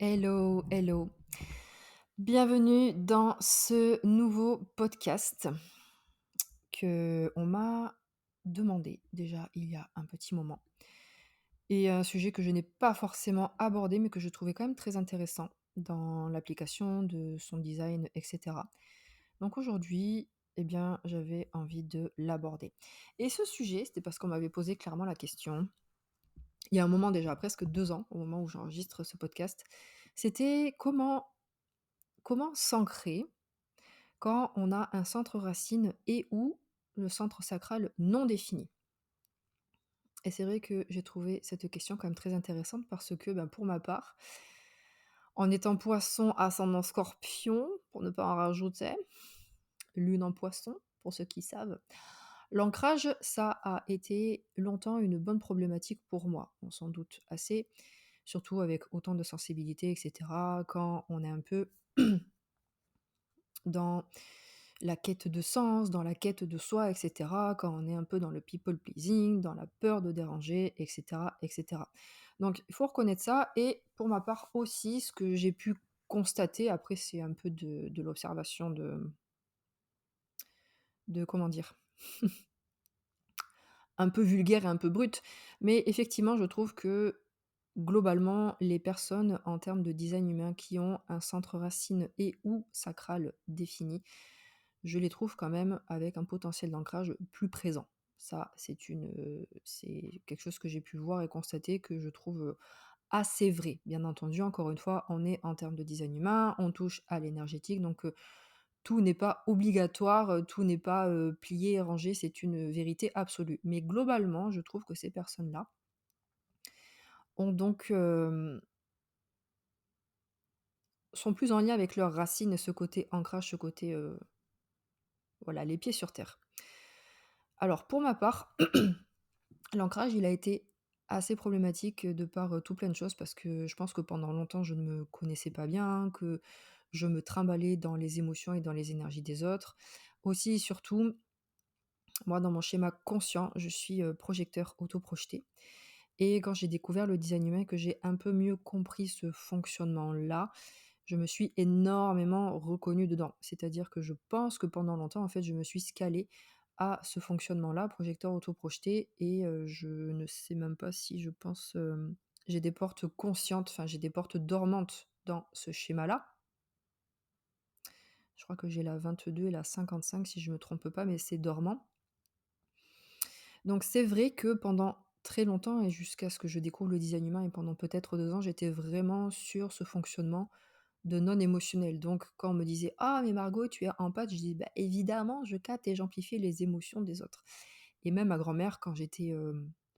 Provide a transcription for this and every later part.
Hello, hello. Bienvenue dans ce nouveau podcast que on m'a demandé déjà il y a un petit moment et un sujet que je n'ai pas forcément abordé mais que je trouvais quand même très intéressant dans l'application de son design et cetera. Donc aujourd'hui, eh bien, j'avais envie de l'aborder et ce sujet, c'était parce qu'on m'avait posé clairement la question, il y a un moment déjà, presque 2 ans, au moment où j'enregistre ce podcast, c'était comment s'ancrer quand on a un centre racine et ou le centre sacral non défini. Et c'est vrai que j'ai trouvé cette question quand même très intéressante parce que, ben, pour ma part, en étant poisson ascendant scorpion, pour ne pas en rajouter, lune en poisson, pour ceux qui savent, l'ancrage, ça a été longtemps une bonne problématique pour moi. On s'en doute assez, surtout avec autant de sensibilité, etc. Quand on est un peu dans la quête de sens, dans la quête de soi, et cetera, quand on est un peu dans le people pleasing, dans la peur de déranger, et cetera, et cetera. Donc il faut reconnaître ça et pour ma part aussi, ce que j'ai pu constater, après c'est un peu de l'observation de comment dire? Un peu vulgaire et un peu brute, mais effectivement je trouve que globalement, les personnes en termes de design humain qui ont un centre racine et ou sacral défini, je les trouve quand même avec un potentiel d'ancrage plus présent. Ça, c'est quelque chose que j'ai pu voir et constater que je trouve, assez vrai. Bien entendu, encore une fois, on est en termes de design humain, on touche à l'énergétique, donc tout n'est pas obligatoire, tout n'est pas, plié et rangé, c'est une vérité absolue. Mais globalement, je trouve que ces personnes-là ont donc, sont plus en lien avec leurs racines, ce côté ancrage, ce côté, voilà, les pieds sur terre. Alors pour ma part, l'ancrage, il a été assez problématique, de par, tout plein de choses parce que je pense que pendant longtemps, je ne me connaissais pas bien, que je me trimballais dans les émotions et dans les énergies des autres. Aussi et surtout, moi, dans mon schéma conscient, je suis, projecteur autoprojeté et quand j'ai découvert le design humain, que j'ai un peu mieux compris ce fonctionnement-là, je me suis énormément reconnue dedans. C'est-à-dire que je pense que pendant longtemps, en fait, je me suis scalée à ce fonctionnement-là, projecteur autoprojeté et je ne sais même pas si je pense, j'ai des portes conscientes, enfin j'ai des portes dormantes dans ce schéma-là. Je crois que j'ai la 22 et la 55 si je me trompe pas, mais c'est dormant. Donc c'est vrai que pendant très longtemps et jusqu'à ce que je découvre le design humain et pendant peut-être 2 ans, j'étais vraiment sur ce fonctionnement de non émotionnel. Donc quand on me disait: «Ah mais Margot, tu es empath», je dis: «Bah évidemment, je capte et j'amplifie les émotions des autres». Et même ma grand-mère quand j'étais,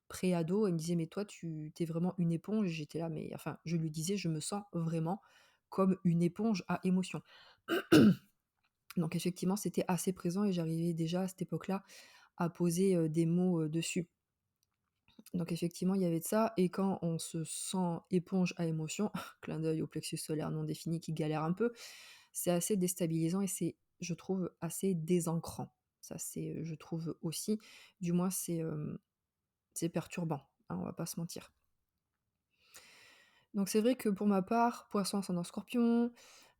pré-ado, elle me disait: «Mais toi tu es vraiment une éponge». J'étais là, mais enfin je lui disais: «Je me sens vraiment comme une éponge à émotions». Donc effectivement, c'était assez présent et j'arrivais déjà à cette époque-là à poser, des mots, dessus. Donc effectivement, il y avait de ça et quand on se sent éponge à émotion, clin d'œil au plexus solaire non défini qui galère un peu, c'est assez déstabilisant et c'est, je trouve, assez désancrant. Ça, c'est, je trouve aussi, du moins c'est perturbant, hein, on va pas se mentir. Donc c'est vrai que pour ma part, poisson ascendant scorpion,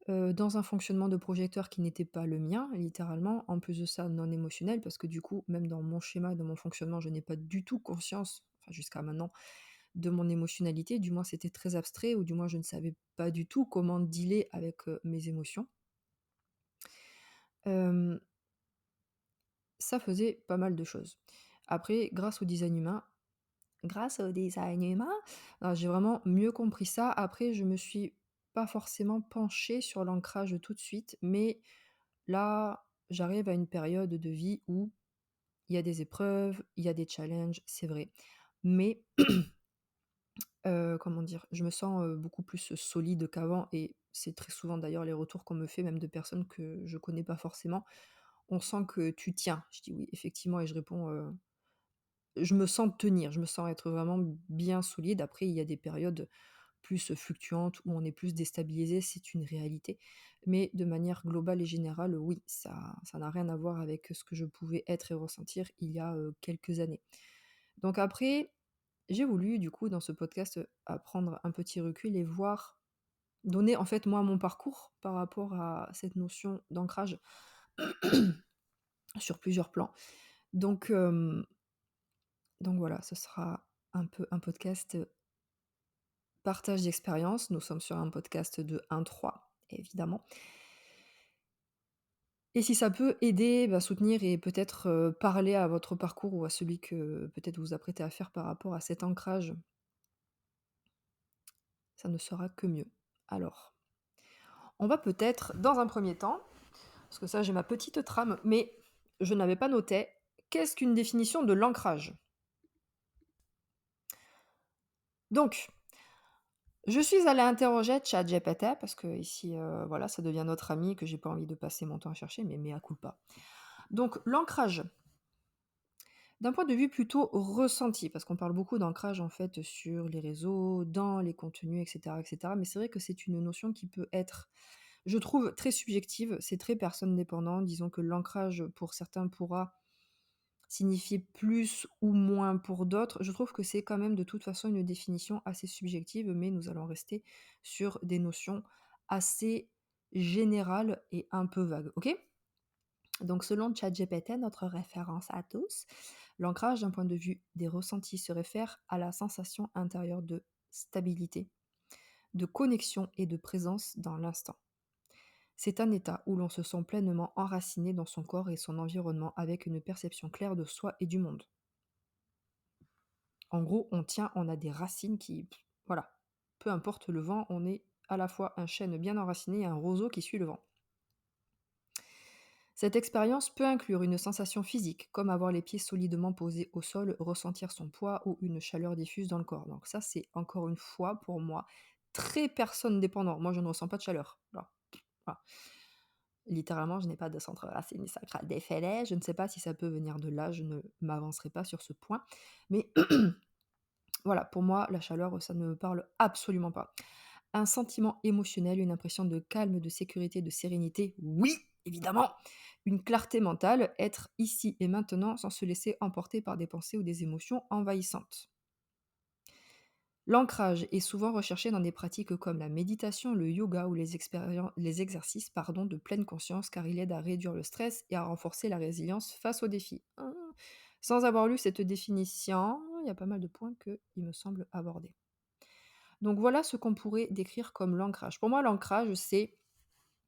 dans un fonctionnement de projecteur qui n'était pas le mien, littéralement, en plus de ça non émotionnel parce que du coup, même dans mon schéma, dans mon fonctionnement, je n'ai pas du tout conscience, enfin jusqu'à maintenant, de mon émotionnalité, du moins c'était très abstrait ou du moins je ne savais pas du tout comment dealer avec, mes émotions. Hem, Ça faisait pas mal de choses. Après, grâce au design humain, j'ai vraiment mieux compris ça. Après, je me suis pas forcément penchée sur l'ancrage tout de suite, mais là, j'arrive à une période de vie où il y a des épreuves, il y a des challenges, c'est vrai. Mais comment dire? Je me sens, beaucoup plus solide qu'avant et c'est très souvent d'ailleurs les retours qu'on me fait, même de personnes que je connais pas forcément. «On sent que tu tiens». Je dis: «Oui, effectivement» et je réponds, je me sens tenir, je me sens être vraiment bien solide. Après, il y a des périodes plus fluctuantes où on est plus déstabilisé, c'est une réalité. Mais de manière globale et générale, oui, ça n'a rien à voir avec ce que je pouvais être et ressentir il y a, quelques années. Donc après, j'ai voulu du coup dans ce podcast, prendre un petit recul et voir donner en fait moi mon parcours par rapport à cette notion d'ancrage sur plusieurs plans. Donc, donc voilà, ce sera un peu un podcast, partage d'expérience. Nous sommes sur un podcast de 1-3 évidemment. Et si ça peut aider, bah, soutenir et peut-être, parler à votre parcours ou à celui que peut-être vous vous apprêtez à faire par rapport à cet ancrage, ça ne sera que mieux. Alors, on va peut-être, dans un premier temps, parce que ça j'ai ma petite trame, mais je n'avais pas noté, qu'est-ce qu'une définition de l'ancrage? Donc, je suis allée interroger ChatGPT parce que ici, voilà, ça devient notre ami que j'ai pas envie de passer mon temps à chercher, mais mea culpa. Donc l'ancrage, d'un point de vue plutôt ressenti, parce qu'on parle beaucoup d'ancrage en fait sur les réseaux, dans les contenus, et cetera, mais c'est vrai que c'est une notion qui peut être, je trouve, très subjective, c'est très personne dépendant. Disons que l'ancrage pour certains pourra signifier plus ou moins pour d'autres. Je trouve que c'est quand même de toute façon une définition assez subjective, mais nous allons rester sur des notions assez générales et un peu vagues, OK? Donc selon ChatGPT, notre référence à tous, l'ancrage d'un point de vue des ressentis se réfère à la sensation intérieure de stabilité, de connexion et de présence dans l'instant. C'est un état où l'on se sent pleinement enraciné dans son corps et son environnement avec une perception claire de soi et du monde. En gros, on tient, on a des racines qui, voilà, peu importe le vent, on est à la fois un chêne bien enraciné et un roseau qui suit le vent. Cette expérience peut inclure une sensation physique, comme avoir les pieds solidement posés au sol, ressentir son poids ou une chaleur diffuse dans le corps. Donc ça, c'est encore une fois pour moi très personne dépendant. Moi, je ne ressens pas de chaleur. Voilà. Littéralement, je n'ai pas de centre racine sacral défait. Je ne sais pas si ça peut venir de là, je ne m'avancerai pas sur ce point. Mais voilà, pour moi, la chaleur, ça ne me parle absolument pas. Un sentiment émotionnel, une impression de calme, de sécurité, de sérénité, oui, évidemment. Une clarté mentale, être ici et maintenant sans se laisser emporter par des pensées ou des émotions envahissantes. L'ancrage est souvent recherché dans des pratiques comme la méditation, le yoga ou les exercices de pleine conscience car il aide à réduire le stress et à renforcer la résilience face aux défis. Sans avoir lu cette définition, il y a pas mal de points qu'il me semble aborder. Donc voilà ce qu'on pourrait décrire comme l'ancrage. Pour moi, l'ancrage, c'est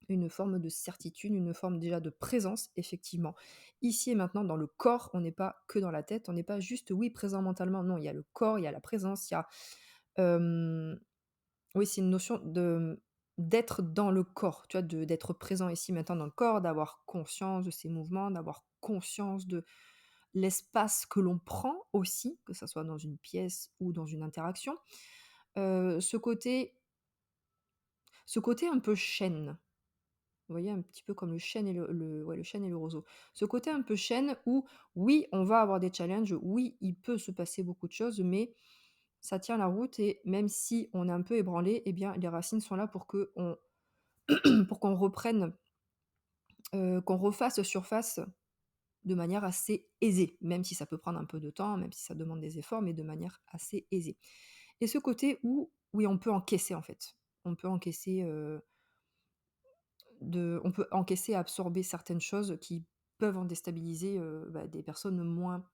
une forme de certitude, une forme déjà de présence, effectivement. Ici et maintenant, dans le corps, on n'est pas que dans la tête, on n'est pas juste, oui, présent mentalement. Non, il y a le corps, il y a la présence, il y a... euh, oui, c'est une notion d'être dans le corps, tu vois, d'être présent ici maintenant dans le corps, d'avoir conscience de ses mouvements, d'avoir conscience de l'espace que l'on prend aussi, que ce soit dans une pièce ou dans une interaction. Ce côté un peu chêne, vous voyez? Un petit peu comme le chêne et ouais, le chêne et le roseau. Ce côté un peu chêne où, oui, on va avoir des challenges, oui, il peut se passer beaucoup de choses, mais ça tient la route et même si on est un peu ébranlé, eh bien, les racines sont là pour qu'on pour qu'on reprenne, qu'on refasse surface de manière assez aisée, même si ça peut prendre un peu de temps, même si ça demande des efforts, mais de manière assez aisée. Et ce côté où, oui, on peut encaisser, en fait. On peut encaisser, on peut encaisser, absorber certaines choses qui peuvent en déstabiliser, bah, des personnes moins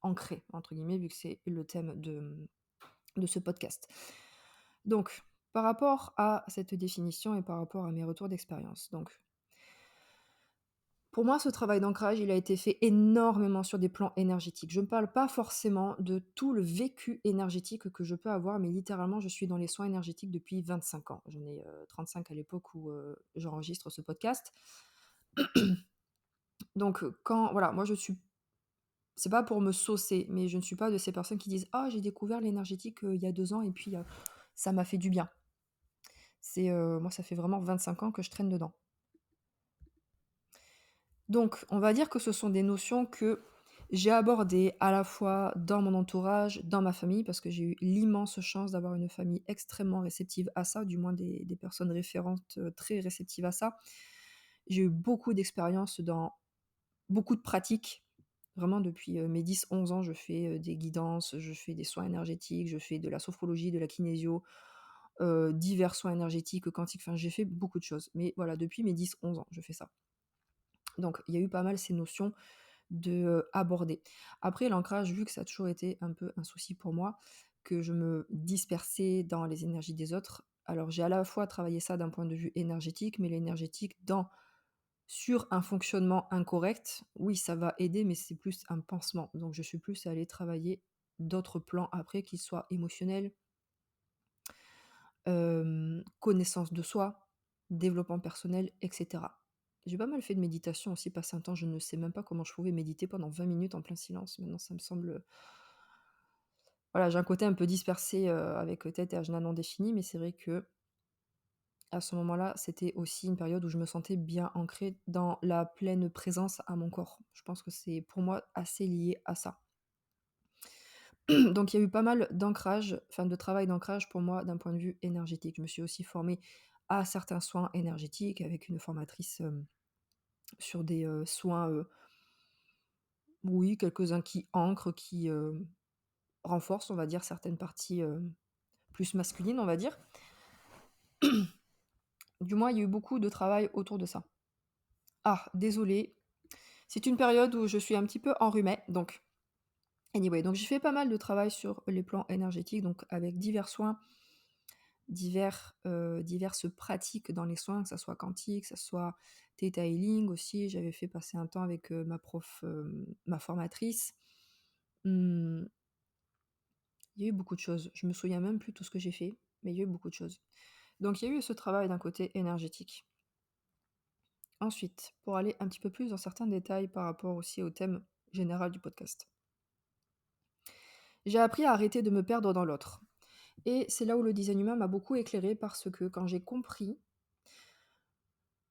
«ancrées» entre guillemets, vu que c'est le thème de ce podcast. Donc, par rapport à cette définition et par rapport à mes retours d'expérience, donc pour moi, ce travail d'ancrage, il a été fait énormément sur des plans énergétiques. Je ne parle pas forcément de tout le vécu énergétique que je peux avoir, mais littéralement, je suis dans les soins énergétiques depuis 25 ans. J'en ai 35 à l'époque où j'enregistre ce podcast. Donc, quand, voilà, moi je suis, c'est pas pour me saucer, mais je ne suis pas de ces personnes qui disent ah, j'ai découvert l'énergétique il y a 2 ans et puis ça m'a fait du bien. Moi, ça fait vraiment 25 ans que je traîne dedans. Donc, on va dire que ce sont des notions que j'ai abordées à la fois dans mon entourage, dans ma famille, parce que j'ai eu l'immense chance d'avoir une famille extrêmement réceptive à ça, du moins des personnes référentes très réceptives à ça. J'ai eu beaucoup d'expériences dans beaucoup de pratiques. Vraiment depuis mes 10-11 ans, je fais des guidances, je fais des soins énergétiques, je fais de la sophrologie, de la kinésio, divers soins énergétiques, quantiques, enfin j'ai fait beaucoup de choses. Mais voilà, depuis mes 10-11 ans, je fais ça. Donc il y a eu pas mal ces notions de, aborder. Après l'ancrage, vu que ça a toujours été un peu un souci pour moi, que je me dispersais dans les énergies des autres, alors j'ai à la fois travaillé ça d'un point de vue énergétique, mais l'énergétique sur un fonctionnement incorrect, oui, ça va aider, mais c'est plus un pansement. Donc je suis plus allée travailler d'autres plans après, qu'ils soient émotionnels, connaissance de soi, développement personnel, et cetera. J'ai pas mal fait de méditation aussi, passé un temps, je ne sais même pas comment je pouvais méditer pendant 20 minutes en plein silence. Maintenant, ça me semble, voilà, j'ai un côté un peu dispersé, avec, tête et agenda non définis, mais c'est vrai que à ce moment-là, c'était aussi une période où je me sentais bien ancrée dans la pleine présence à mon corps. Je pense que c'est pour moi assez lié à ça. Donc il y a eu pas mal d'ancrage, enfin de travail d'ancrage pour moi d'un point de vue énergétique. Je me suis aussi formée à certains soins énergétiques avec une formatrice, sur des, soins, oui, quelques-uns qui ancrent, qui, renforcent, on va dire, certaines parties, plus masculines, on va dire. Du moins, il y a eu beaucoup de travail autour de ça. Ah, désolée, c'est une période où je suis un petit peu enrhumée, donc anyway, donc j'ai fait pas mal de travail sur les plans énergétiques, donc avec divers soins, diverses pratiques dans les soins, que ça soit quantique, que ça soit theta healing aussi. J'avais fait passer un temps avec, ma prof, ma formatrice. Mmh, il y a eu beaucoup de choses. Je me souviens même plus tout ce que j'ai fait, mais il y a eu beaucoup de choses. Donc il y a eu ce travail d'un côté énergétique. Ensuite, pour aller un petit peu plus dans certains détails par rapport aussi au thème général du podcast. J'ai appris à arrêter de me perdre dans l'autre. Et c'est là où le design humain m'a beaucoup éclairée parce que quand j'ai compris,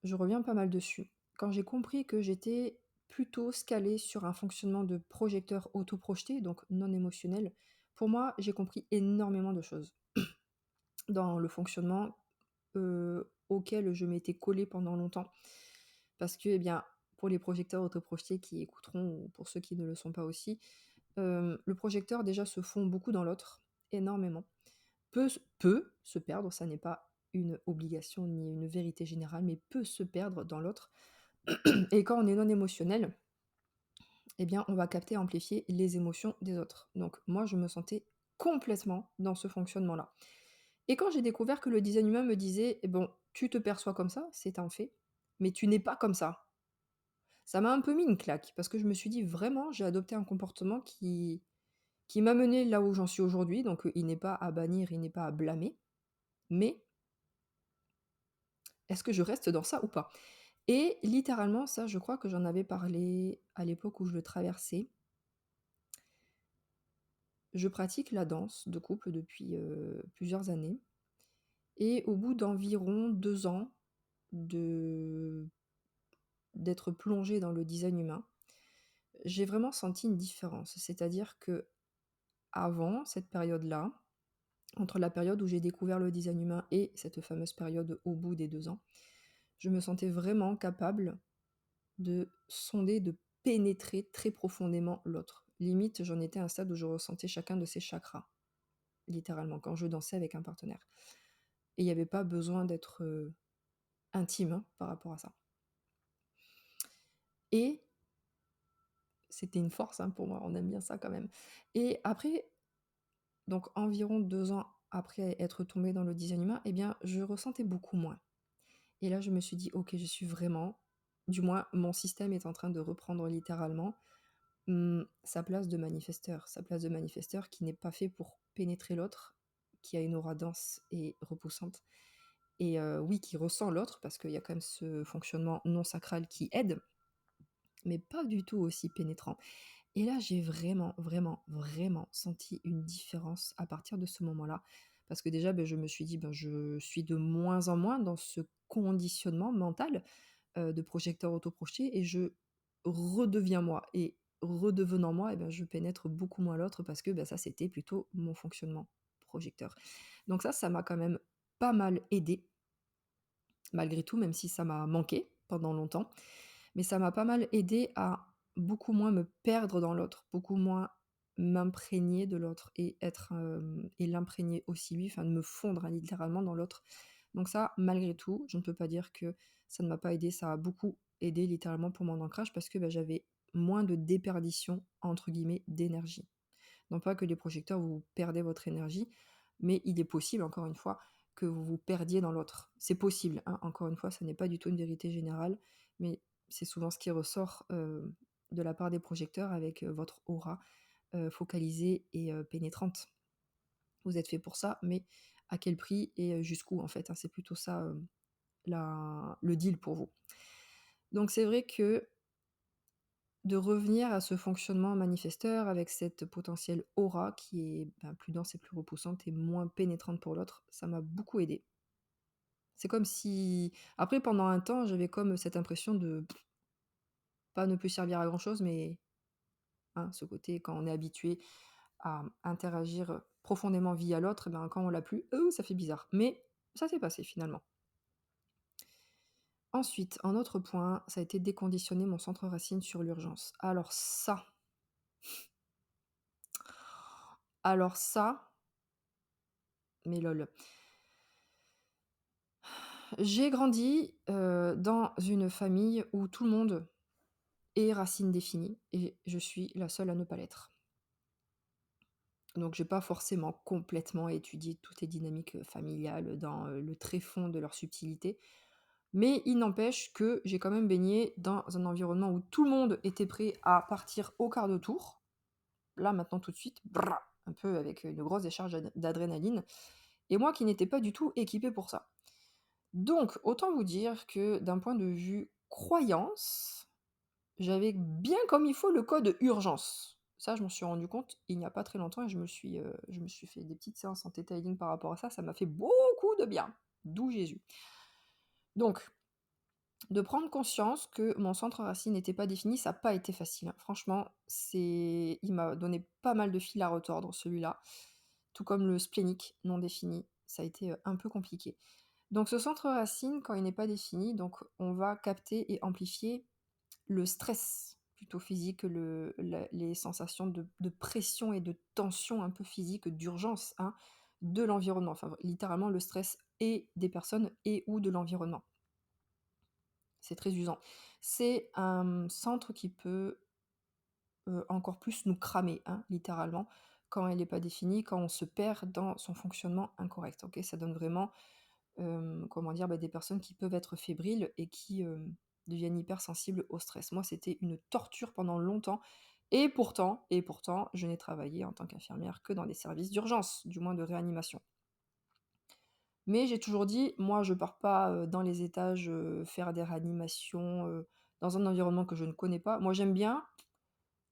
je reviens pas mal dessus, quand j'ai compris que j'étais plutôt scalée sur un fonctionnement de projecteur autoprojeté, donc non émotionnel, pour moi, j'ai compris énormément de choses dans le fonctionnement auquel je m'étais collée pendant longtemps. Parce que, eh bien, pour les projecteurs autoprojetés qui écouteront, ou pour ceux qui ne le sont pas aussi, le projecteur déjà se fond beaucoup dans l'autre, énormément. Peut se perdre, ça n'est pas une obligation ni une vérité générale, mais peut se perdre dans l'autre. Et quand on est non émotionnel, eh bien, on va capter et amplifier les émotions des autres. Donc moi, je me sentais complètement dans ce fonctionnement-là. Et quand j'ai découvert que le design humain me disait: «Eh bon, tu te perçois comme ça, c'est un fait, mais tu n'es pas comme ça m'a un peu mis une claque parce que je me suis dit: «Vraiment, j'ai adopté un comportement qui m'a mené là où j'en suis aujourd'hui, donc il n'est pas à bannir, il n'est pas à blâmer, mais est-ce que je reste dans ça ou pas?» Et littéralement, ça, je crois que j'en avais parlé à l'époque où je le traversais. Je pratique la danse de couple depuis, plusieurs années et au bout d'environ 2 ans de d'être plongée dans le design humain, j'ai vraiment senti une différence. C'est-à-dire que avant cette période-là, entre la période où j'ai découvert le design humain et cette fameuse période au bout des 2 ans, je me sentais vraiment capable de sonder, de pénétrer très profondément l'autre. Limite, j'en étais à un stade où je ressentais chacun de ses chakras, littéralement, quand je dansais avec un partenaire. Et il n'y avait pas besoin d'être, intime, hein, par rapport à ça. Et c'était une force, hein, pour moi, on aime bien ça quand même. Et après, donc environ 2 ans après être tombée dans le design humain, eh bien, je ressentais beaucoup moins. Et là, je me suis dit: «OK, je suis vraiment, du moins mon système est en train de reprendre littéralement, sa place de manifesteur. Sa place de manifesteur qui n'est pas fait pour pénétrer l'autre, qui a une aura dense et repoussante et oui, qui ressent l'autre parce qu'il y a quand même ce fonctionnement non sacral qui aide, mais pas du tout aussi pénétrant. Et là, j'ai vraiment, vraiment, vraiment senti une différence à partir de ce moment-là. Parce que déjà, je me suis dit: «Ben, je suis de moins en moins dans ce conditionnement mental, de projecteur autoprojeté et je redeviens moi» et redevenant moi, je pénètre beaucoup moins l'autre parce que, ça, c'était plutôt mon fonctionnement projecteur. Donc ça m'a quand même pas mal aidé malgré tout, même si ça m'a manqué pendant longtemps. Mais ça m'a pas mal aidé à beaucoup moins me perdre dans l'autre, beaucoup moins m'imprégner de l'autre et et l'imprégner aussi lui, enfin de me fondre, hein, littéralement dans l'autre. Donc ça, malgré tout, je ne peux pas dire que ça ne m'a pas aidé, ça a beaucoup aidé littéralement pour mon ancrage parce que, bah, j'avais moins de «déperdition» entre guillemets d'énergie. Non pas que les projecteurs, vous perdez votre énergie, mais il est possible, encore une fois, que vous vous perdiez dans l'autre. C'est possible, hein, encore une fois, ça n'est pas du tout une vérité générale, mais c'est souvent ce qui ressort de la part des projecteurs avec votre aura focalisée et pénétrante. Vous êtes fait pour ça, mais à quel prix et jusqu'où en fait, hein, c'est plutôt ça le deal pour vous. Donc c'est vrai que de revenir à ce fonctionnement manifesteur avec cette potentielle aura qui est, ben, plus dense et plus repoussante et moins pénétrante pour l'autre, ça m'a beaucoup aidée. C'est comme si après pendant un temps, j'avais comme cette impression de pas ne plus servir à grand chose, mais hein, ce côté quand on est habitué à interagir profondément via l'autre, et ben, quand on l'a plus, ça fait bizarre. Mais ça s'est passé finalement. Ensuite, un autre point, ça a été déconditionner mon centre racine sur l'urgence. Alors ça, mais lol. J'ai grandi, dans une famille où tout le monde est racine définie et je suis la seule à ne pas l'être. Donc j'ai pas forcément complètement étudié toutes les dynamiques, familiales dans, le tréfonds de leur subtilité, mais il n'empêche que j'ai quand même baigné dans un environnement où tout le monde était prêt à partir au quart de tour. Là, maintenant, tout de suite, brrr, un peu avec une grosse décharge d'adrénaline et moi qui n'étais pas du tout équipée pour ça. Donc, autant vous dire que d'un point de vue croyance, j'avais bien comme il faut le code urgence. Ça, je m'en suis rendu compte il n'y a pas très longtemps et je me suis fait des petites séances en theta healing par rapport à ça m'a fait beaucoup de bien. D'où Jésus. Donc, de prendre conscience que mon centre racine n'était pas défini, ça n'a pas été facile, hein. Franchement, il m'a donné pas mal de fil à retordre, celui-là. Tout comme le splénique non défini, ça a été un peu compliqué. Donc ce centre racine, quand il n'est pas défini, donc on va capter et amplifier le stress plutôt physique, les sensations de pression et de tension un peu physique, d'urgence, hein, de l'environnement. Enfin, littéralement, le stress et des personnes et ou de l'environnement. C'est très usant. C'est un centre qui peut encore plus nous cramer, hein, littéralement, quand elle n'est pas définie, quand on se perd dans son fonctionnement incorrect. Ok, ça donne vraiment comment dire? Bah, des personnes qui peuvent être fébriles et qui, deviennent hypersensibles au stress. Moi, c'était une torture pendant longtemps et pourtant, je n'ai travaillé en tant qu'infirmière que dans des services d'urgence, du moins de réanimation. Mais j'ai toujours dit: «Moi, je pars pas, dans les étages, faire des réanimations, dans un environnement que je ne connais pas». Moi, j'aime bien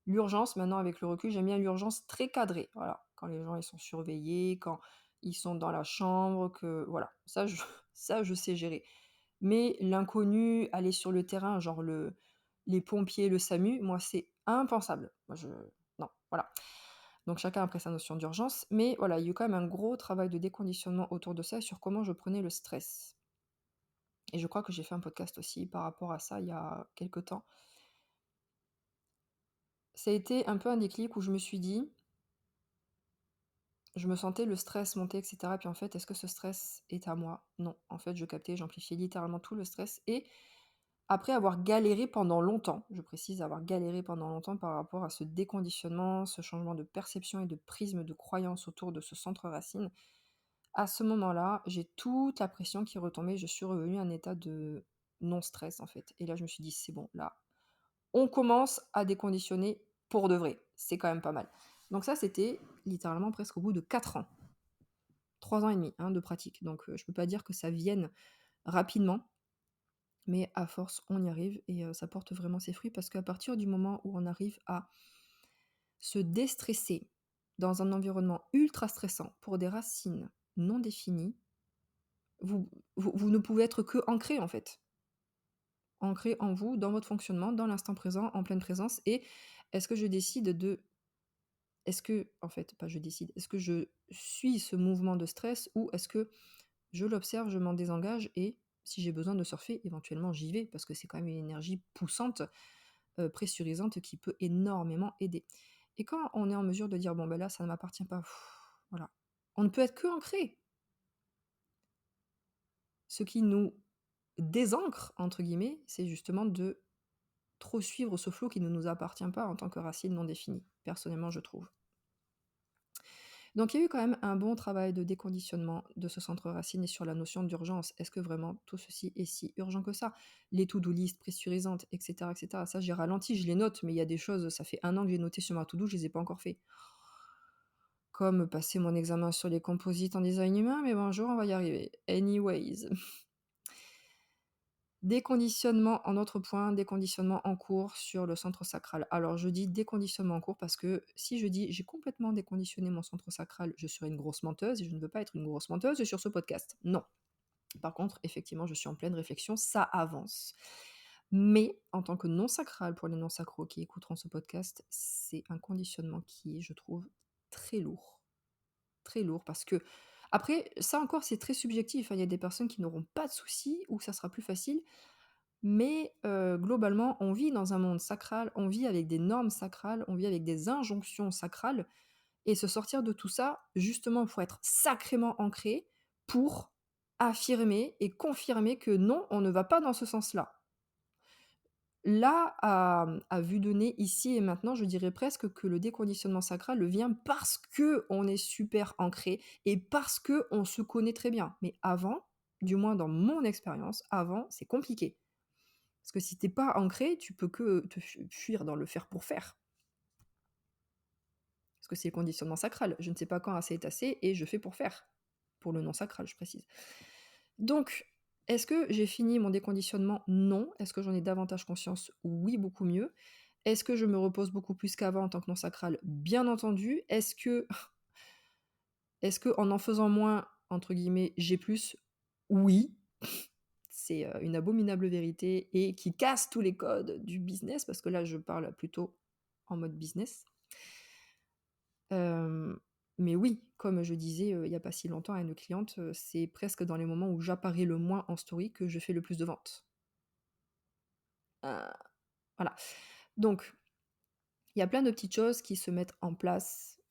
l'urgence, maintenant avec le recul, j'aime bien l'urgence très cadrée, voilà. Quand les gens, ils sont surveillés, quand ils sont dans la chambre, que voilà, ça je ça je sais gérer. Mais l'inconnu, aller sur le terrain, genre les pompiers, le SAMU, moi c'est impensable. Moi je non, voilà. Donc chacun après sa notion d'urgence, mais voilà, il y a eu quand même un gros travail de déconditionnement autour de ça et sur comment je prenais le stress. Et je crois que j'ai fait un podcast aussi par rapport à ça il y a quelque temps. Ça a été un peu un déclic où je me suis dit je me sentais le stress monter et cetera, puis en fait, est-ce que ce stress est à moi? Non. En fait, je captais, j'amplifiais littéralement tout le stress et après avoir galéré pendant longtemps, je précise avoir galéré pendant longtemps par rapport à ce déconditionnement, ce changement de perception et de prisme de croyance autour de ce centre racine, à ce moment-là, j'ai toute la pression qui retombait, je suis revenue à un état de non-stress en fait. Et là, je me suis dit: «C'est bon, là, on commence à déconditionner pour de vrai». C'est quand même pas mal. Donc ça, c'était littéralement presque au bout de 4 ans. 3 ans et demi, hein, de pratique. Donc je peux pas dire que ça vienne rapidement, mais à force, on y arrive et ça porte vraiment ses fruits parce qu'à partir du moment où on arrive à se déstresser dans un environnement ultra stressant pour des racines non définies, vous vous ne pouvez être qu'ancré, en fait. Ancré en vous, dans votre fonctionnement, dans l'instant présent, en pleine présence et est-ce que je décide de est-ce que en fait, pas je décide, est-ce que je suis ce mouvement de stress ou est-ce que je l'observe, je m'en désengage et si j'ai besoin de surfer, éventuellement, j'y vais parce que c'est quand même une énergie poussante, pressurisante qui peut énormément aider. Et quand on est en mesure de dire: «Bon, ben là, ça ne m'appartient pas», voilà. On ne peut être que ancré. Ce qui nous «désancre» entre guillemets, c'est justement de trop suivre ce flot qui ne nous appartient pas en tant que racine non définie, personnellement je trouve. Donc il y a eu quand même un bon travail de déconditionnement de ce centre racine et sur la notion d'urgence. Est-ce que vraiment tout ceci est si urgent que ça? Les to-do list pressurisantes, etc., etc. Ça, j'ai ralenti, je les note, mais il y a des choses, ça fait 1 an que j'ai noté sur ma to-do, je les ai pas encore fait. Comme passer mon examen sur les composites en design humain, mais bonjour, on va y arriver. Anyways. Déconditionnement en autre point, déconditionnement en cours sur le centre sacral. Alors je dis déconditionnement en cours parce que si je dis j'ai complètement déconditionné mon centre sacral, je serai une grosse menteuse et je ne veux pas être une grosse menteuse sur ce podcast. Non. Par contre, effectivement, je suis en pleine réflexion, ça avance. Mais en tant que non sacral, pour les non sacros qui écouteront ce podcast, c'est un conditionnement qui est, je trouve, très lourd. Très lourd parce que après, ça encore, c'est très subjectif, hein. Il y a des personnes qui n'auront pas de soucis ou ça sera plus facile. Mais globalement, on vit dans un monde sacral, on vit avec des normes sacrales, on vit avec des injonctions sacrales et se sortir de tout ça, justement, il faut être sacrément ancré pour affirmer et confirmer que non, on ne va pas dans ce sens-là. Là, à vue de nez, ici et maintenant, je dirais presque que le déconditionnement sacral vient parce que on est super ancré et parce que on se connaît très bien. Mais avant, du moins dans mon expérience, avant, c'est compliqué. Parce que si t'es pas ancré, tu peux que te fuir dans le faire pour faire. Parce que c'est le conditionnement sacral. Je ne sais pas quand assez est assez et je fais pour faire. Pour le non sacral, je précise. Donc, est-ce que j'ai fini mon déconditionnement? Non. Est-ce que j'en ai davantage conscience? Oui, beaucoup mieux. Est-ce que je me repose beaucoup plus qu'avant en tant que non sacral? Bien entendu. Est-ce que en faisant moins, entre guillemets, j'ai plus? Oui. C'est une abominable vérité et qui casse tous les codes du business, parce que là, je parle plutôt en mode business. Mais oui, comme je disais, il y a pas si longtemps à une cliente, c'est presque dans les moments où j'apparais le moins en story que je fais le plus de ventes. Heu, voilà. Donc, il y a plein de petites choses qui se mettent en place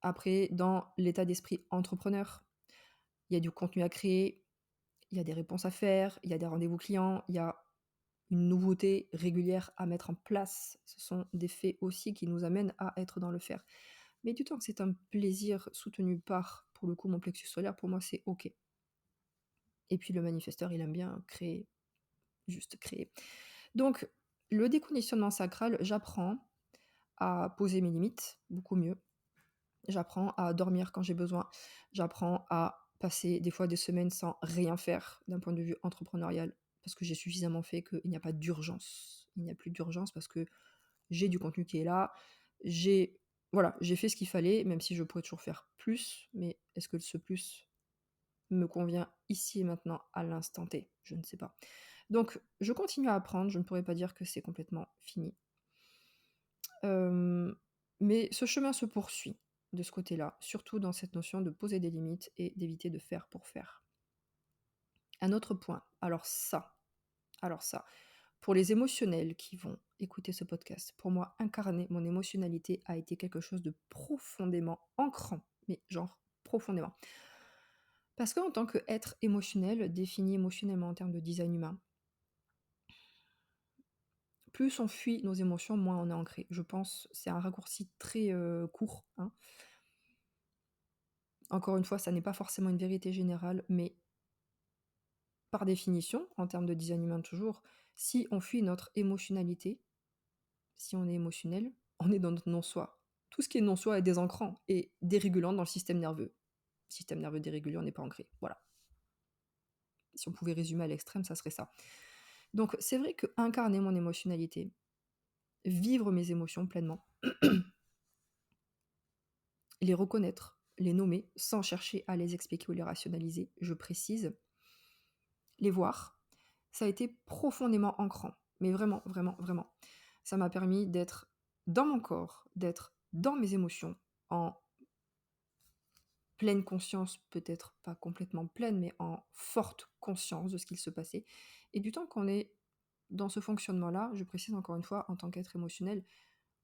après dans l'état d'esprit entrepreneur. Il y a du contenu à créer, il y a des réponses à faire, il y a des rendez-vous clients, il y a une nouveauté régulière à mettre en place. Ce sont des faits aussi qui nous amènent à être dans le faire. Mais du temps que c'est un plaisir soutenu par, pour le coup, mon plexus solaire, pour moi, c'est OK. Et puis le manifesteur, il aime bien créer, juste créer. Donc, le déconditionnement sacral, j'apprends à poser mes limites, beaucoup mieux. J'apprends à dormir quand j'ai besoin. J'apprends à passer des fois des semaines sans rien faire d'un point de vue entrepreneurial, parce que j'ai suffisamment fait qu'il n'y a pas d'urgence. Il n'y a plus d'urgence parce que j'ai du contenu qui est là. J'ai voilà, j'ai fait ce qu'il fallait, même si je pourrais toujours faire plus, mais est-ce que ce plus me convient ici et maintenant, à l'instant T? Je ne sais pas. Donc je continue à apprendre, je ne pourrais pas dire que c'est complètement fini. Hem, mais ce chemin se poursuit de ce côté-là, surtout dans cette notion de poser des limites et d'éviter de faire pour faire. Un autre point, alors ça, pour les émotionnels qui vont écouter ce podcast, pour moi, incarner mon émotionnalité a été quelque chose de profondément ancrant, mais genre profondément. Parce qu'en tant qu'être émotionnel, défini émotionnellement en termes de design humain, plus on fuit nos émotions, moins on est ancré. Je pense, c'est un raccourci très court, hein. Encore une fois, ça n'est pas forcément une vérité générale, mais par définition, en termes de design humain toujours, si on fuit notre émotionnalité, si on est émotionnel, on est dans notre non-soi. Tout ce qui est non-soi est désancrant et dérégulant dans le système nerveux. Système nerveux dérégulé, on n'est pas ancré. Voilà. Si on pouvait résumer à l'extrême, ça serait ça. Donc c'est vrai que incarner mon émotionnalité, vivre mes émotions pleinement, les reconnaître, les nommer, sans chercher à les expliquer ou les rationaliser, je précise, les voir, ça a été profondément ancrant. Mais vraiment, vraiment, vraiment. Ça m'a permis d'être dans mon corps, d'être dans mes émotions, en pleine conscience, peut-être pas complètement pleine, mais en forte conscience de ce qu'il se passait. Et du temps qu'on est dans ce fonctionnement-là, je précise encore une fois, en tant qu'être émotionnel,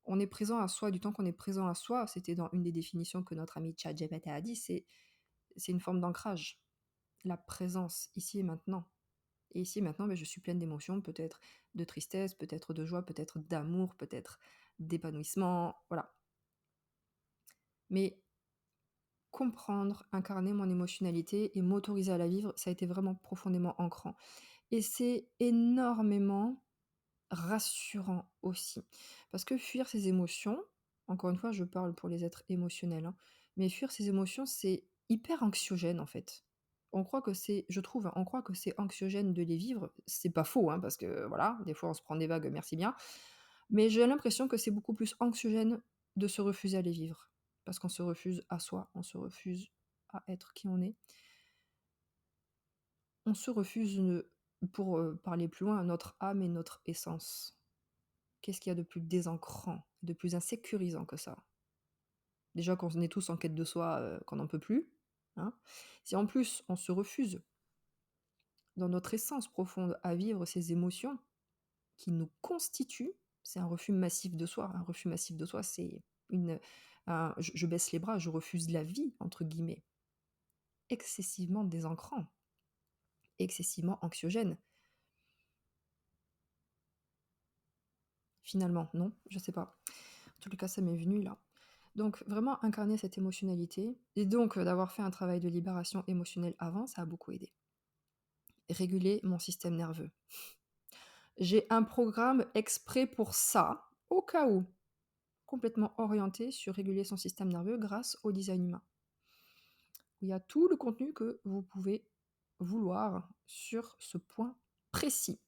on est présent à soi, du temps qu'on est présent à soi, c'était dans une des définitions que notre ami ChatGPT a dit, c'est une forme d'ancrage. La présence, ici et maintenant. Et ici et maintenant, je suis pleine d'émotions, peut-être de tristesse, peut-être de joie, peut-être d'amour, peut-être d'épanouissement, voilà. Mais comprendre, incarner mon émotionnalité et m'autoriser à la vivre, ça a été vraiment profondément ancrant. Et c'est énormément rassurant aussi. Parce que fuir ses émotions, encore une fois, je parle pour les êtres émotionnels, hein, mais fuir ses émotions, c'est hyper anxiogène en fait. On croit que c'est, je trouve, hein, on croit que c'est anxiogène de les vivre. C'est pas faux, hein, parce que voilà, des fois on se prend des vagues, merci bien. Mais j'ai l'impression que c'est beaucoup plus anxiogène de se refuser à les vivre. Parce qu'on se refuse à soi, on se refuse à être qui on est. On se refuse, pour parler plus loin, notre âme et notre essence. Qu'est-ce qu'il y a de plus désancrant, de plus insécurisant que ça? Déjà qu'on est tous en quête de soi, qu'on n'en peut plus, hein. Si en plus on se refuse, dans notre essence profonde, à vivre ces émotions qui nous constituent, c'est un refus massif de soi. Un refus massif de soi, c'est une un je baisse les bras, je refuse «la vie» entre guillemets. Excessivement désancrant, excessivement anxiogène. Finalement, non? Je sais pas. En tous les cas, ça m'est venu là. Donc vraiment incarner cette émotionnalité et donc d'avoir fait un travail de libération émotionnelle avant, ça a beaucoup aidé. Réguler mon système nerveux. J'ai un programme exprès pour ça, au cas où, complètement orienté sur réguler son système nerveux grâce au design humain. Il y a tout le contenu que vous pouvez vouloir sur ce point précis.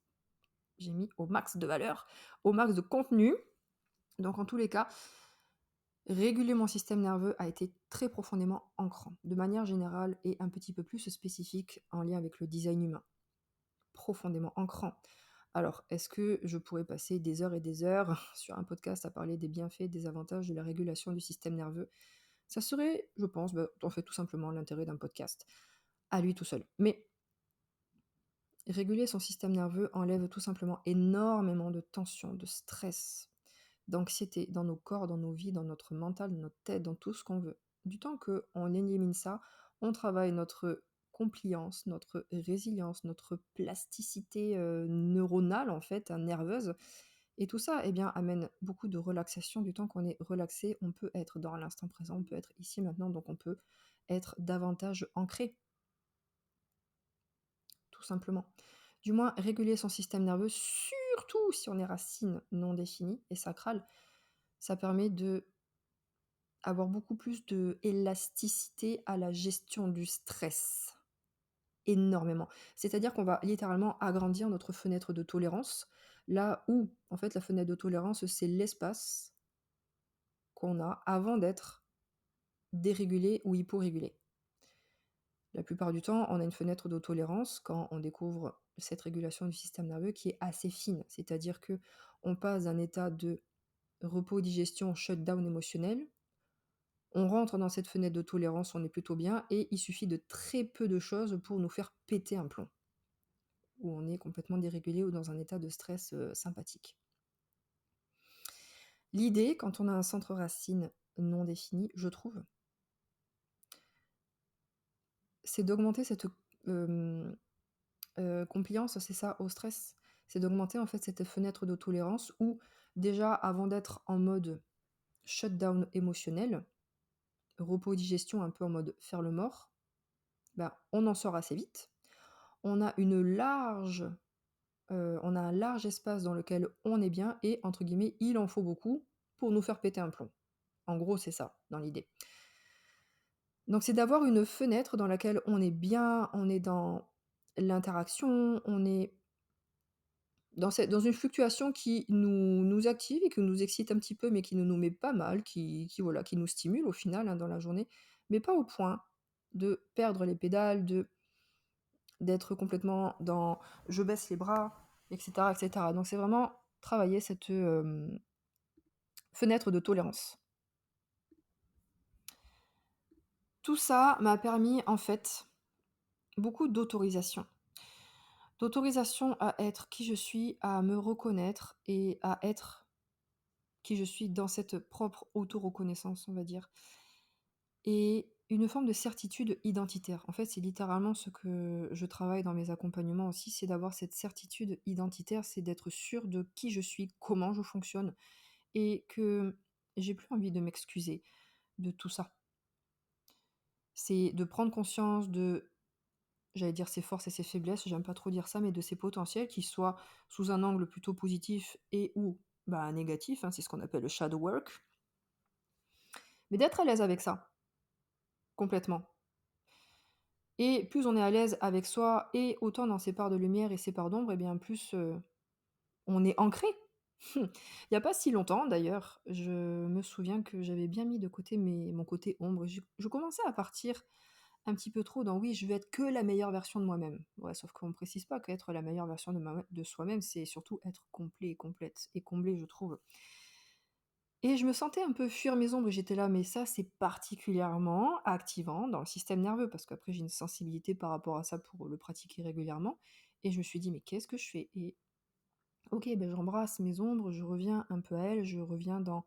J'ai mis au max de valeur, au max de contenu. Donc en tous les cas, réguler mon système nerveux a été très profondément ancrant, de manière générale et un petit peu plus spécifique en lien avec le design humain. Profondément ancrant. Alors, est-ce que je pourrais passer des heures et des heures sur un podcast à parler des bienfaits, des avantages de la régulation du système nerveux? Ça serait, je pense, en fait tout simplement l'intérêt d'un podcast, à lui tout seul. Mais réguler son système nerveux enlève tout simplement énormément de tension, de stress, d'anxiété dans nos corps, dans nos vies, dans notre mental, dans notre tête, dans tout ce qu'on veut. Du temps qu'on élimine ça, on travaille notre compliance, notre résilience, notre plasticité neuronale en fait, hein, nerveuse. Et tout ça, eh bien, amène beaucoup de relaxation. Du temps qu'on est relaxé, on peut être dans l'instant présent, on peut être ici maintenant, donc on peut être davantage ancré, tout simplement. Du moins, réguler son système nerveux, surtout si on est racine non définie et sacrale, ça permet de avoir beaucoup plus de élasticité à la gestion du stress. Énormément. C'est-à-dire qu'on va littéralement agrandir notre fenêtre de tolérance, là où, en fait, la fenêtre de tolérance, c'est l'espace qu'on a avant d'être dérégulé ou hyporégulé. La plupart du temps, on a une fenêtre de tolérance quand on découvre cette régulation du système nerveux qui est assez fine. C'est-à-dire que on passe d'un état de repos, digestion, shutdown émotionnel. On rentre dans cette fenêtre de tolérance, on est plutôt bien, et il suffit de très peu de choses pour nous faire péter un plomb, où on est complètement dérégulé ou dans un état de stress sympathique. L'idée, quand on a un centre racine non défini, je trouve, c'est d'augmenter cette compliance, c'est ça, au stress. C'est d'augmenter en fait cette fenêtre de tolérance où déjà avant d'être en mode shutdown émotionnel, repos digestion un peu en mode faire le mort, on en sort assez vite. On a on a un large espace dans lequel on est bien et entre guillemets, il en faut beaucoup pour nous faire péter un plomb. En gros, c'est ça, dans l'idée. Donc c'est d'avoir une fenêtre dans laquelle on est bien, on est dans l'interaction, on est dans une fluctuation qui nous active et qui nous excite un petit peu, mais qui ne nous met pas mal, voilà, qui nous stimule au final, hein, dans la journée, mais pas au point de perdre les pédales, d'être complètement dans «je baisse les bras» et cetera et cetera. Donc c'est vraiment travailler cette, fenêtre de tolérance. Tout ça m'a permis en fait beaucoup d'autorisation. D'autorisation à être qui je suis, à me reconnaître et à être qui je suis dans cette propre auto-reconnaissance, on va dire. Et une forme de certitude identitaire. En fait, c'est littéralement ce que je travaille dans mes accompagnements aussi, c'est d'avoir cette certitude identitaire, c'est d'être sûre de qui je suis, comment je fonctionne, et que j'ai plus envie de m'excuser de tout ça. C'est de prendre conscience de, j'allais dire ses forces et ses faiblesses, j'aime pas trop dire ça, mais de ses potentiels, qui soient sous un angle plutôt positif et ou bah, négatif, hein, c'est ce qu'on appelle le shadow work, mais d'être à l'aise avec ça, complètement. Et plus on est à l'aise avec soi et autant dans ses parts de lumière et ses parts d'ombre, et bien plus on est ancré. Il y a pas si longtemps d'ailleurs, je me souviens que j'avais bien mis de côté mon côté ombre. Je commençais à partir un petit peu trop dans oui, je veux être que la meilleure version de moi-même. Ouais, sauf qu'on ne précise pas qu'être la meilleure version de soi-même, c'est surtout être complet et complète et comblé, je trouve. Et je me sentais un peu fuir mes ombres et j'étais là, mais ça, c'est particulièrement activant dans le système nerveux, parce qu'après, j'ai une sensibilité par rapport à ça pour le pratiquer régulièrement. Et je me suis dit, mais qu'est-ce que je fais? Et ok, ben j'embrasse mes ombres, je reviens un peu à elles, je reviens dans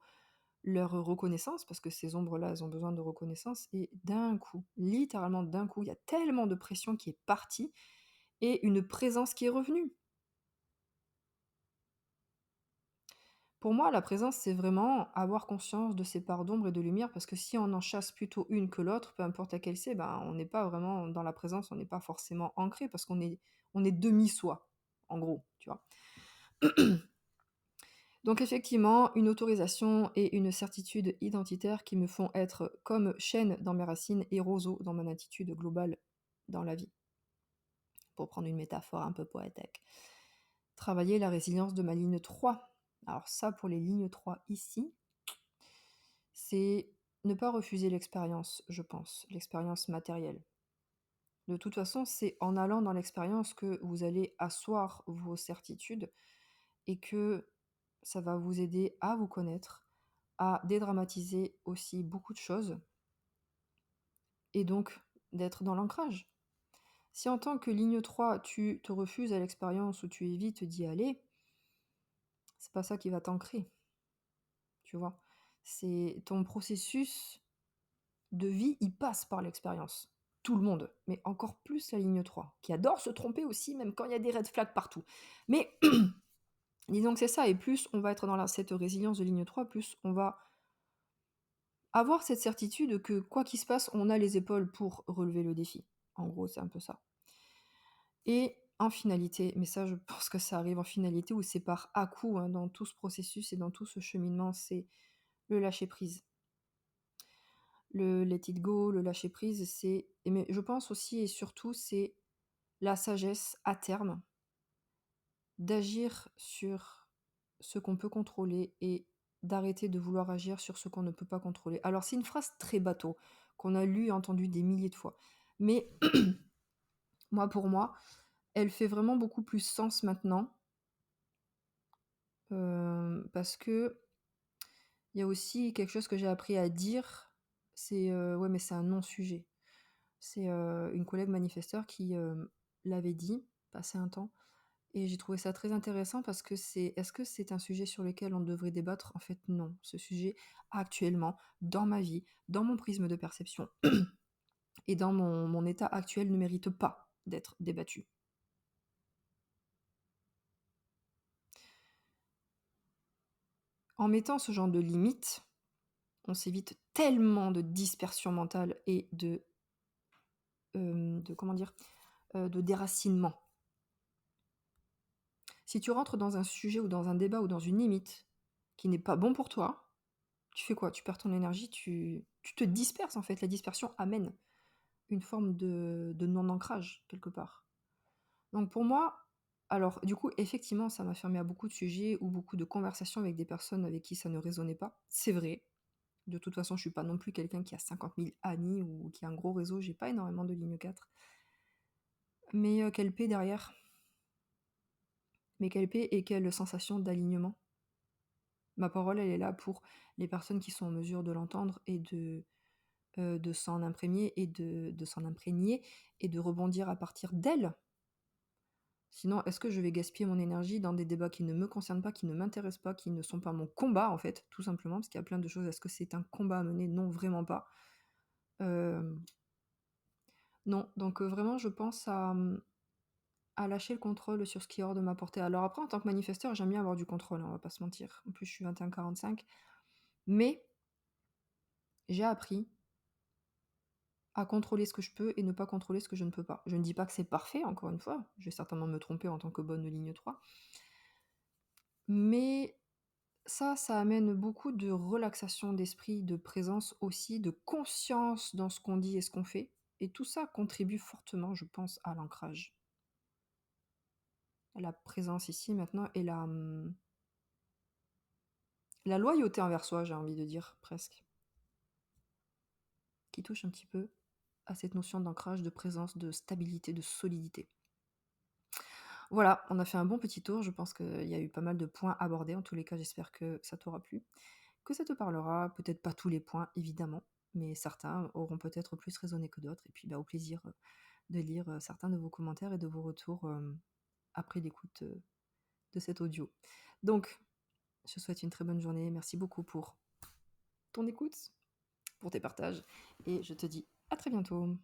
leur reconnaissance, parce que ces ombres-là, elles ont besoin de reconnaissance. Et d'un coup, littéralement d'un coup, il y a tellement de pression qui est partie et une présence qui est revenue. Pour moi, la présence, c'est vraiment avoir conscience de ces parts d'ombre et de lumière, parce que si on en chasse plutôt une que l'autre, peu importe laquelle c'est, ben, on n'est pas vraiment dans la présence, on n'est pas forcément ancré, parce qu'on est demi-soi, en gros, tu vois. Donc effectivement, une autorisation et une certitude identitaire qui me font être comme chêne dans mes racines et roseau dans mon attitude globale dans la vie, pour prendre une métaphore un peu poétique. Travailler la résilience de ma ligne 3. Alors ça, pour les lignes 3 ici, c'est ne pas refuser l'expérience, je pense, l'expérience matérielle. De toute façon, c'est en allant dans l'expérience que vous allez asseoir vos certitudes et que ça va vous aider à vous connaître, à dédramatiser aussi beaucoup de choses et donc d'être dans l'ancrage. Si en tant que ligne 3, tu te refuses à l'expérience ou tu évites d'y aller, c'est pas ça qui va t'ancrer, tu vois. C'est ton processus de vie, il passe par l'expérience. Tout le monde, mais encore plus la ligne 3, qui adore se tromper aussi, même quand il y a des red flags partout. Mais disons que c'est ça, et plus on va être dans cette résilience de ligne 3, plus on va avoir cette certitude que quoi qu'il se passe, on a les épaules pour relever le défi. En gros, c'est un peu ça. Et en finalité, mais ça je pense que ça arrive en finalité, ou c'est par à-coup hein, dans tout ce processus et dans tout ce cheminement, c'est le lâcher-prise. Le let it go, le lâcher-prise, mais je pense aussi et surtout, c'est la sagesse à terme d'agir sur ce qu'on peut contrôler et d'arrêter de vouloir agir sur ce qu'on ne peut pas contrôler. Alors c'est une phrase très bateau, qu'on a lu et entendu des milliers de fois. Mais moi, pour moi, elle fait vraiment beaucoup plus sens maintenant. Parce que il y a aussi quelque chose que j'ai appris à dire, c'est ouais, mais c'est un non-sujet. C'est une collègue manifesteur qui l'avait dit, passé un temps, et j'ai trouvé ça très intéressant parce que est-ce que c'est un sujet sur lequel on devrait débattre? En fait, non. Ce sujet, actuellement, dans ma vie, dans mon prisme de perception et dans mon état actuel, ne mérite pas d'être débattu. En mettant ce genre de limites, on s'évite tellement de dispersion mentale et de comment dire? De déracinement. Si tu rentres dans un sujet ou dans un débat ou dans une limite qui n'est pas bon pour toi, tu fais quoi? Tu perds ton énergie, tu te disperses en fait. La dispersion amène une forme de non-ancrage quelque part. Donc pour moi, alors du coup, effectivement, ça m'a fermé à beaucoup de sujets ou beaucoup de conversations avec des personnes avec qui ça ne résonnait pas. C'est vrai. De toute façon, je suis pas non plus quelqu'un qui a 50 000 amis ou qui a un gros réseau, j'ai pas énormément de ligne 4. Mais quelle paix derrière. Mais quelle paix et quelle sensation d'alignement. Ma parole, elle est là pour les personnes qui sont en mesure de l'entendre et de s'en imprégner et de s'en imprégner et de rebondir à partir d'elle. Sinon, est-ce que je vais gaspiller mon énergie dans des débats qui ne me concernent pas, qui ne m'intéressent pas, qui ne sont pas mon combat, en fait, tout simplement, parce qu'il y a plein de choses. Est-ce que c'est un combat à mener? Non, vraiment pas. Non, donc vraiment, je pense à lâcher le contrôle sur ce qui est hors de ma portée. Alors après, en tant que manifesteur, j'aime bien avoir du contrôle, hein, on va pas se mentir. En plus, je suis 21-45. Mais j'ai appris à contrôler ce que je peux et ne pas contrôler ce que je ne peux pas. Je ne dis pas que c'est parfait, encore une fois. Je vais certainement me tromper en tant que bonne ligne 3. Mais ça amène beaucoup de relaxation d'esprit, de présence aussi, de conscience dans ce qu'on dit et ce qu'on fait. Et tout ça contribue fortement, je pense, à l'ancrage. La présence ici, maintenant, et la loyauté envers soi, j'ai envie de dire, presque. Qui touche un petit peu à cette notion d'ancrage, de présence, de stabilité, de solidité. Voilà, on a fait un bon petit tour. Je pense qu'il y a eu pas mal de points abordés. En tous les cas, j'espère que ça t'aura plu, que ça te parlera. Peut-être pas tous les points, évidemment, mais certains auront peut-être plus résonné que d'autres. Et puis, au plaisir de lire certains de vos commentaires et de vos retours après l'écoute de cet audio. Donc, je te souhaite une très bonne journée. Merci beaucoup pour ton écoute, pour tes partages. Et je te dis à très bientôt.